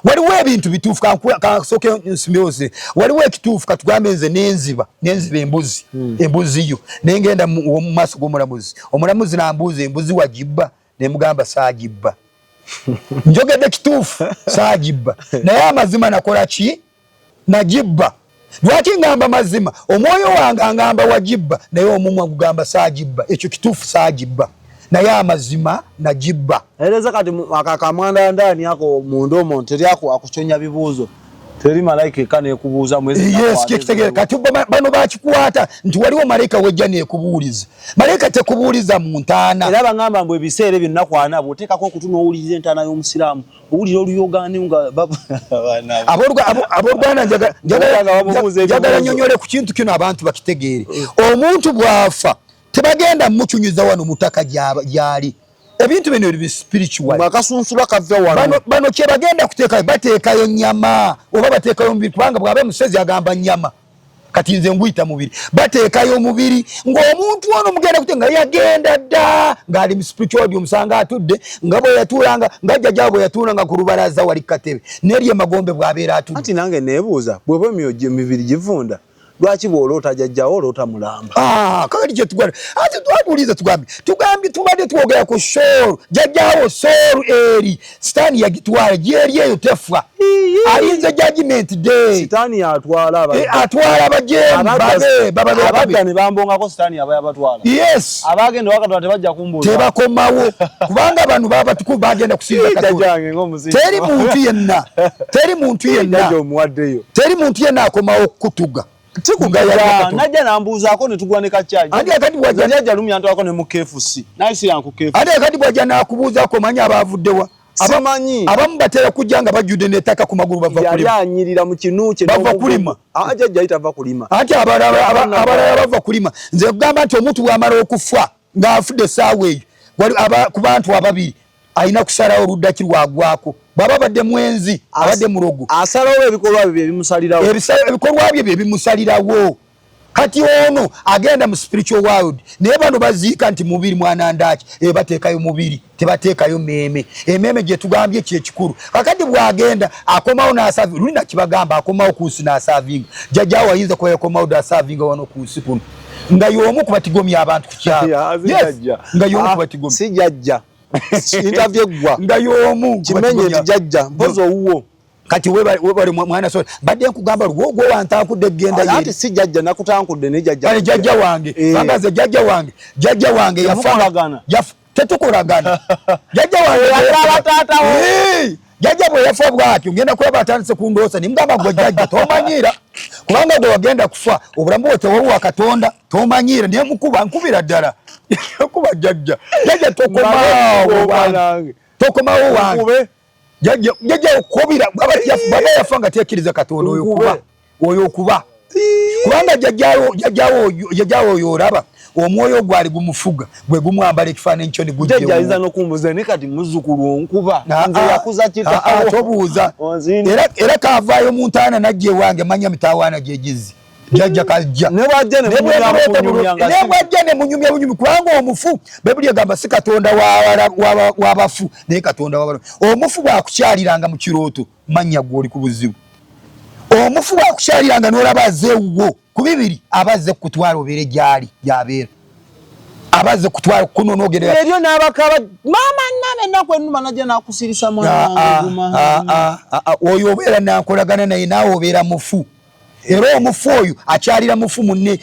waliwo ebintu bituufu kansooke nsimbyose waliwo ekituufu katugambe nze nenziba embuzi yo naye ngenda mu maaso g'omulamuzi nambuuza embuzi wagibba nemugamba saagibba njogedde kituufu saagibba naye amazima nakola ki nagibba lwaki ngamba mazima omwoyo wange angamba wagibba naye omumwa gugamba saagibba ekyo kituufu saagibba naye amazima nagibba ereza kati akakamwanda ndani yako munda omuntu teri akuconya bibuuzo teri malayika ekka neekubuuza mwezi yes kitegere kati bano bakikukwata nti waliwo malayika wejja neekubuuliza malayika tekubuuliza mu ntaana era bangamba mbu ebiseera ebyo nnakwana bw'oteekako okutu n'owuliriza entaana y'omusiraamu owulira oluyoogaani nga abooluganda njagala nnyonyole ku kintu kino abantu bakitegeere omuntu bw'afa tebagenda mucunyuza wano mutaka gyali ebintu bino bi spiritual bakasunsula kavya wano bano kye bagenda kuteeka bateekayo nyama oba bateekayo mubiri kubanga bw'abe musezi agamba nyama kati nze nguyita mubiri bateekayo mubiri ng'omuntu ono mugenda kutenga yagenda dda ng'ali mu spiritual omusanga atudde nga bwe yatuulanga ng'ajja gyabo bwe yatuulanga ku lubalaza wali katebe n'eri emagombe bw'abeera atudde anti nange neebuuza bw'eba emibiri givunda lwaki bw'oloota jjajjawo oloota mulamba kakati kye tugwana ati twabuuliza tugambye tubadde twogera ku sooru jjajjawo sooru eri sitaani yagitwala gyeri eyo tefa ayinza judgment day sitaani atwala abadda ne bambongako sitaani aba yabatwala yes abagenda wakatola tebajja kumbuuza tebakomawo kubanga bano babatukuvu bagenda kusinza Katonda teri muntu yenna akomawo kutuga najja nambuuzaako ne tugwa ne kacyaji lumya ntwako ne mu KFC naye siranku KFC ate akati bwajja nakubuuzaako manyi abaavuddewa simanyi abamu batera kujja nga bajjudde n'ettaka ku magulu bava kulima yali anyirira mu kinu kye bava kulima jjajja yitava kulima ate abalala bava kulima nze kugamba nti omuntu bw'amala okufa ng'afudde essaawa eyo ku bantu ababiri alina kusalawo oluddaki lwagwako bw'aba badde mwenzi abadde mulogo asalawo ebikolwa bye bimusalirawo ebikolwa bye bimusalirawo kati ono agenda mu spiritual world naye bano baziika nti mubiri mwana ndaki bateekayo mubiri tebateekayo emmeeme gye tugambye kyekikulu kakati bw'agenda akomawo n'asaavinga luli nakibagamba akomawo ku nsi n'asaavinga jjajjaawo ayinza kuba yakomawo n'asaavinga wano ku nsi kuno nga y'omu ku batigomya abantu ku kyalo nga y'omu ku batigomya si jjajja interview eggwa nga y'omu kimenye nti jjajja mpozi owuwo kati webali mwana so badde nkugamba gwo wantankudde genda yeri ati si jajja nakutankudde ne jajja kale jajja wange bangaze jajja wange yafaagana tetukolagana jajja wange yakala tata jajja bwe yafa bwatyo ngenda kulaba atandise kundoosa nimugamba gwe jajja tomanyira kubanga gwe wagenda kufa obulamu bwe tewaluwa Katonda tomanyira niye mukuba nkubira ddala kuba jajja tokomawo wange jajja okubira baba yafa nga tekkiriza Katonda oyo okuba kubanga jajjawo oyo olaba omwoyo gwali gumufuga gwe gumwambala ekifaananyi kyo ne gujja jajja ayinza n'okumbuza ne kati muzzukulu onkuba nze yakuza kitaawo tobuuza era kaavaayo mu ntaana najja ewange manya mitaawaana gyegizi jajja kajja ne bwajja ne munyumya bunyumi kubanga omufu Bayibuli egamba si Katonda w'abafu naye Katonda w'abalamu. Omufu bw'akukyaliranga mu kirooto manya gw'oli ku buzibu. Omufu bw'akukyaliranga n'olaba azeewuwo ku bibiri abazze kutwala obeere gyali gy'abeera abazze kutwala kuno n'ogerera eryo n'abakaba maama nnabe ennaku ennuma najja n'akusirisa mwana oyo obeera nankolagana naye naawe obeera mufu. Era omufu oyo akyalira mufu munne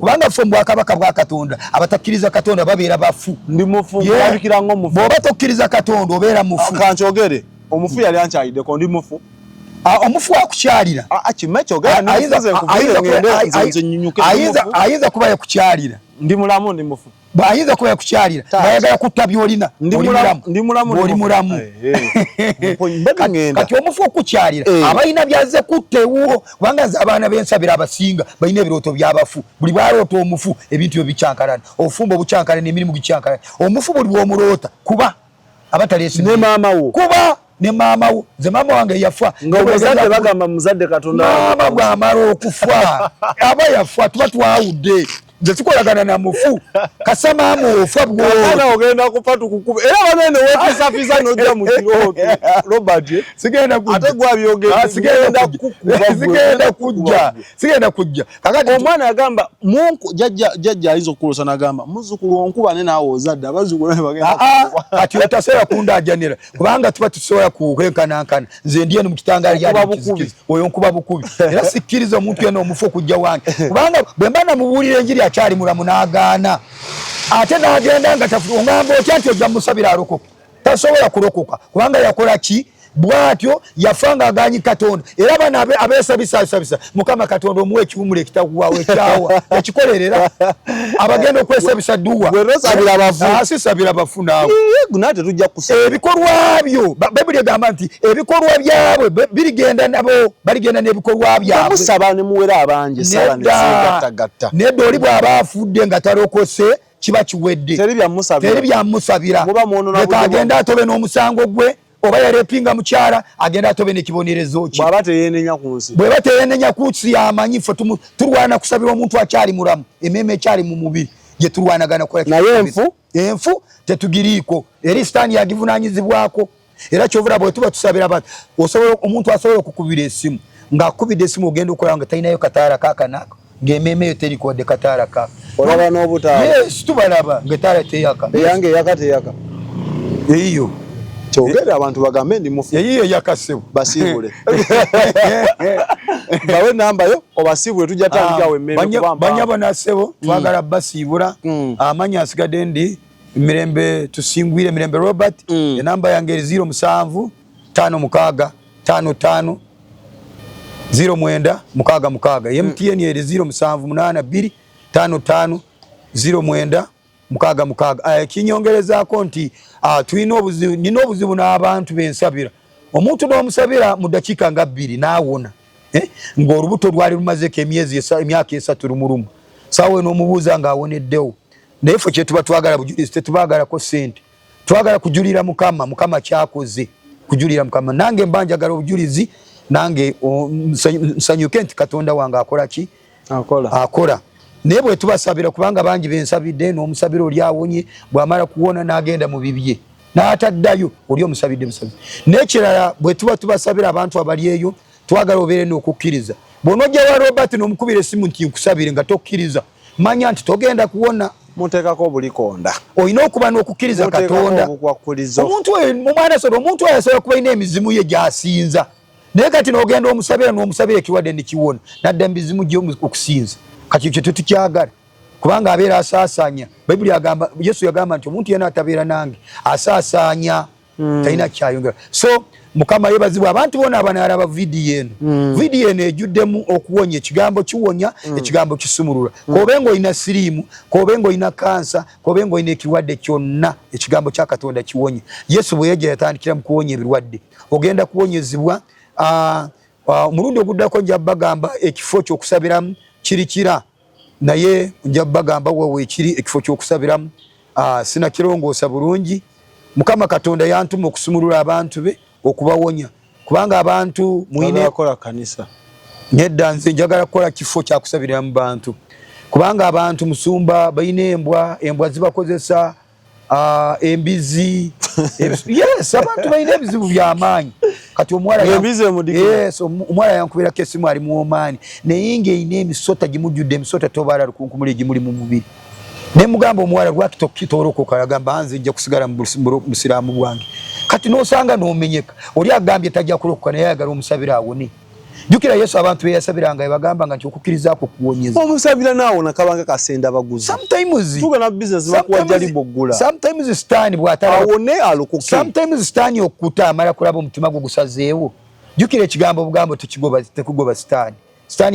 kubanga ffe mu bwakabaka bwa Katonda abatakkiriza Katonda babeera bafu. Ndi mufu yabikira ngo mufu bw'oba tokkiriza Katonda obeera mufu. Kankyogere omufu yali ankyaliddeko ndi mufu omufu akukyalira ayinza kuba yakukyalira ndi mulamu ndi mufu ayinza kuba yakukyalira bayagala kutta byolina oli mulamu kati omufu okukyalira abalina byaze kutta ewuwo kubanga nze abaana b'ensabira abasinga balina ebirooto byabafu buli bwaloota omufu ebintu byo bikyankalana obufumbo bukyankalana emirimu gikyankalana omufu buli bw'omuloota kuba abataleesi ne maama wo kuba ne maama wo nze maama wange yafa ng'omuzadde bagamba muzadde Katonda maama bw'amala okufa aba yafa tuba twawudde nze sikolagana na mufu kasa maama ofa bw'ona ogenda kufa tukukube era banene weepisapisa n'ojja mu kirooto Robert sigenda kujja ate gwabyogera sigenda kujja kakati omwana yagamba munku jajja ayinza okulosa n'agamba muzzukulu onkuba ne naawe ozadde abazzukulu ne bagenda kati otasobola kundaajanira kubanga tuba tusobola kukenkanankana nze ndi eno mu kitangaala lyali oyo nkuba bukubi era sikkiriza omuntu yenna omufu okujja wange kubanga bwe mba namubuulira enjiri akyali mulamu n'agaana ate n'agenda nga ongamba otya nti ojja musabira alokoka tasobola kulokoka kubanga yakola ki bwatyo yafa ng'agaanyi Katonda era bano abeesabisasabisa Mukama Katonda omuwa ekiwumula ekitaguwaawo ekyawa ekikolerera abagenda okwesabisa dduwa sisabira bafu naawe nate tujja kusaba ebikolwa byo Bayibuli egamba nti ebikolwa byabwe birigenda nabo baligenda n'ebikolwa byabwe musaba ne muwera abangi sala ne zigattagatta nedda oli bw'aba afudde nga talokose kiba kiwedde teri byamusabira leka agenda atobe n'omusango gwe oba yalepinga mukyala agenda atobe n'ekibonerezo ki bw'aba teyenenya ku nsi bw'eba teyenenya ku nsi yamanyi ffe tulwana kusabira omuntu akyali mulamu emmeeme ekyali mu mubiri gye tulwanagana kola naye enfu tetugiriiko eri sitaani yagivunaanyizibwako era kyovula bwe tuba tusabira abantu omuntu asobola okukubira esimu ng'akubidde esimu ogenda okola nga talinayo kataala kaakanaako ng'emmeeme eyo terikoodde kataala kaako olaba n'obutaala yes tubalaba ng'etaala teyaka eyange eyaka teyaka eyiyo kyogere abantu bagambe ndi mufu eyiyo yakasebo basiibule bawe namba yo obasiibule tujja tandikawo emmeeme banyabo nasebo twagala basiibula amanya asigadde ndi mirembe tusingwire mirembe Robert enamba yange 07 56 55 09 6 MTN eri 0782 55 09 6 kinyongerezaako nti nina obuzibu n'abantu bensabira omuntu n'omusabira mu dakiika nga 2 n'awona ng'olubuto lwali lumazeko emyaka 3 lumuluma saawe n'omubuuza ng'awoneddewo naye ffe kye tuba twagala bujulizi tetubaagalako ssente twagala kujulira mukama kyakoze kujulira mukama nange mba njagala obujulizi nange nsanyuke nti Katonda wange akola ki akola naye bwe tubasabira kubanga bangi bensabidde n'omusabira oli awonye bw'amala kuwona n'agenda mu bibye n'ataddayo oli omusabidde musabire n'ekirala bwe tuba tubasabira abantu abali eyo twagala obeere n'okukkiriza bw'onojja wa Robert n'omukubira essimu nti nkusabire nga tokkiriza manya nti togenda kuwona muteekako obulikonda olina okuba n'okukkiriza Katonda omuntu oyo asobola kuba ina emizimu ye gy'asinza naye kati n'ogenda omusabira n'omusabira ekiwadde nekiwona nadda mbizimu gyo okusinza kati ekyo tetukyagala kubanga abeera asaasaanya bayibuli agamba Yesu yagamba nti omuntu yena atabeera nange asaasaanya talina kyayongera so Mukama yebazibwa abantu bona abanalaba video eno ejjuddemu okuwonya ekigambo kiwonya ekigambo kisumulula kobengo ina sirimu kobengo ina kansa kobengo ina ekirwadde kyonna ekigambo kya Katonda kiwonya Yesu bwe yajja yatandikira mu kuwonya ebirwadde ogenda kuwonyezibwa omulundi oguddako nja bagamba ekifo ky'okusabiramu kirikira naye nja bagamba wewe ekiri ekifo ky'okusabiramu sina kirongoosa bulungi Mukama Katonda yantuma okusumulula abantu be okubawonya kubanga abantu muine akola kanisa nedda nze njagala kukola kifo kya kusabira mu bantu kubanga abantu musumba bayine embwa zibakozesa embizi yes abantu bayine ebizibu by'amaanyi kati omwala yes omwala yankubira kesimu ali mu Omani neyinge ine emisota gimujjudde emisota tobala lukunkumuli gimuli mu mubiri ne mugamba omwala lwakitokitoroka kalagamba nze nja kusigala mu Busiraamu bwange kati nosanga nomenyeka oli agambye tajja kulokoka naye ayagala omusabira awone jukira Yesu abantu beyasabiranga bagamba nga nkyokukiriza ko kuwonyeza omusabira nawo nakabanga kasenda baguzi sometimes tuga na business bakuwajali boggula sometimes stand bwatala awone alokoke sometimes stand okuta amala kulaba omutima gwo gusazeewo jukira ekigambo bugambo tekugoba stand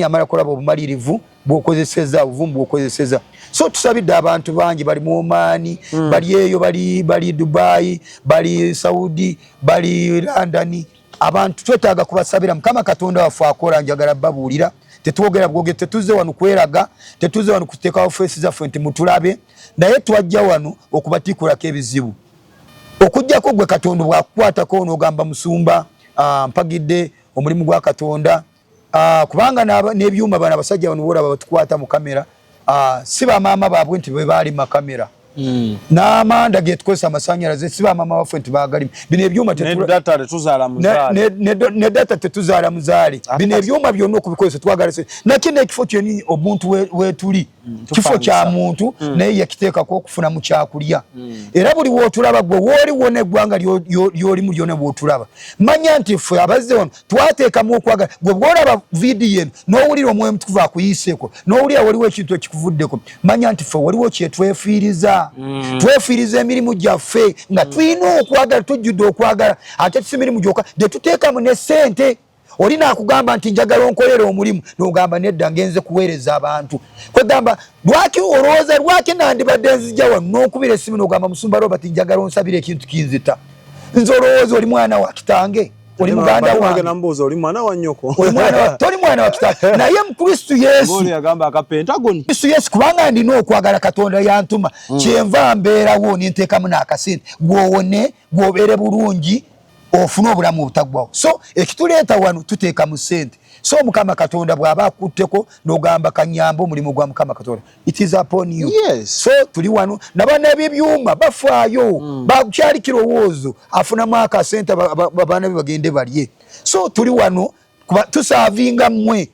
amala kulaba obumalirivu bwokozeseza obuvumbu bwokozeseza so tusabidde abantu bangi bali mu Omani bali eyo bali Dubai bali Saudi bali London abantu twetaaga kubasabira Mukama Katonda wafu akola njagala babuulira tetwogera bwoge tetuze wanu kweraga tetuze wanu kuteeka office za fenti mutulabe naye twajja wanu okubatikulako ebizibu okujjako gwe Katonda bwakukwatako n'ogamba musumba mpagidde omulimu gwa Katonda kubanga n'ebyuma bana basajja wano bora batukwata mu kamera siba mama babwe nti bali mu kamera n'amanda getukozesa amasanyalaze siba mama waffe nti bagali bino ebyuma ne data tetuzaala muzaale bino ebyuma byonna okubikozesa twagala nakino ekifo kyoni obuntu wetuli kifo kya muntu naye yakiteekako okufuna mu kyakulya era buli wootulaba gwe wooliwo n'eggwanga lyolimu lyona bwotulaba manya nti ffe abazze wano twateekamu okwagala gwe bwolaba vidiyo eno n'owulira omwoyo mutukuvu akuyiseeko n'owulira waliwo ekintu ekikuvuddeko manya nti ffe waliwo kyetwefiiriza twefiiriza emirimu gyaffe nga tulina okwagala tujjudde okwagala ate tusi mirimu gyokka gye tuteekamu ne ssente oli naakugamba nti njagala onkolera omulimu n'ogamba nedda ngenze kuweereza abantu kwegamba lwaki olowooza lwaki nandibadde nzija wano n'okubira essimu n'ogamba musumba Robert njagala onsabira ekintu kinzita nze olowooza oli mwana wa kitange oli muganda wange nambuuza oli mwana wa nnyoko toli mwana wa kitange naye mu Kristo Yesu yagamba akapentagon Kristo Yesu kubanga ndina okwagala Katonda yantuma kyenva mbeerawo ninteekamu n'akasente gwowone gwobeere bulungi ofuna obulamu obutaggwawo so ekituleeta wano tuteeka mu ssente so Mukama Katonda bw'aba akutteko n'ogamba kanyamba omulimu gwa Mukama Katonda it is upon you so tuli wano nabana ebyuma bafaayo bakyali kirowoozo afunamu akasente babaana be bagende balye so tuli wano tusaavinga mmwe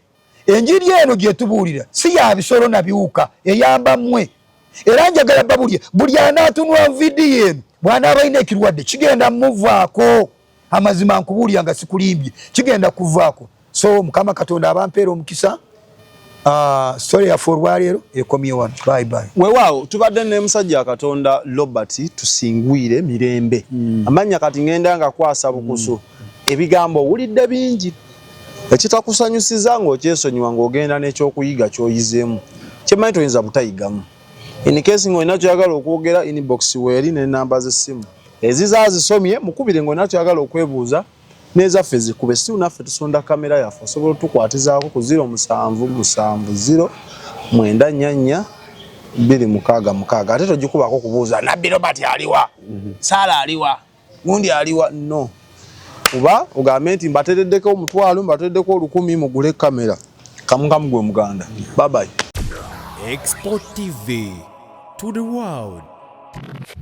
enjiri eno gye tubuulira si ya bisolo na biwuka eyamba mmwe era njagala babulye buli anaatunula vidiyo eno bw'anaaba alina ekirwadde kigenda mmuvaako amazima nkubuulira nga sikulimbye kigenda kuvaako so Mukama Katonda abampeera omukisa story ya olwaleero ekomye wano bye bye weewaawo tubadde ne musajja Katonda Robert tusingwire mirembe amanya kati ngenda nga kwasa bukusu ebigambo owulidde bingi ekitakusanyusiza ng'okyesonyiwa ng'ogenda n'ekyokuyiga ky'oyizeemu kyemanyi toyinza butayigamu in case ng'olina kyoyagala okwogera inbox weeri n'ennamba z'essimu ezizazisomye mukubire ng'olina kyoyagala okwebuuza nezaffe zikube si naffe tusonda kamera yaffe osobola otukwatizaako ku 0779944266 ate togikubako kubuuza Nabbi Robert aliwa Saala aliwa gundi aliwa no kuba ogambe nti mbatereddeko 1,000 mbatereddeko 1,000 mugule kamera kamu gwe muganda bye bye Export TV to the world.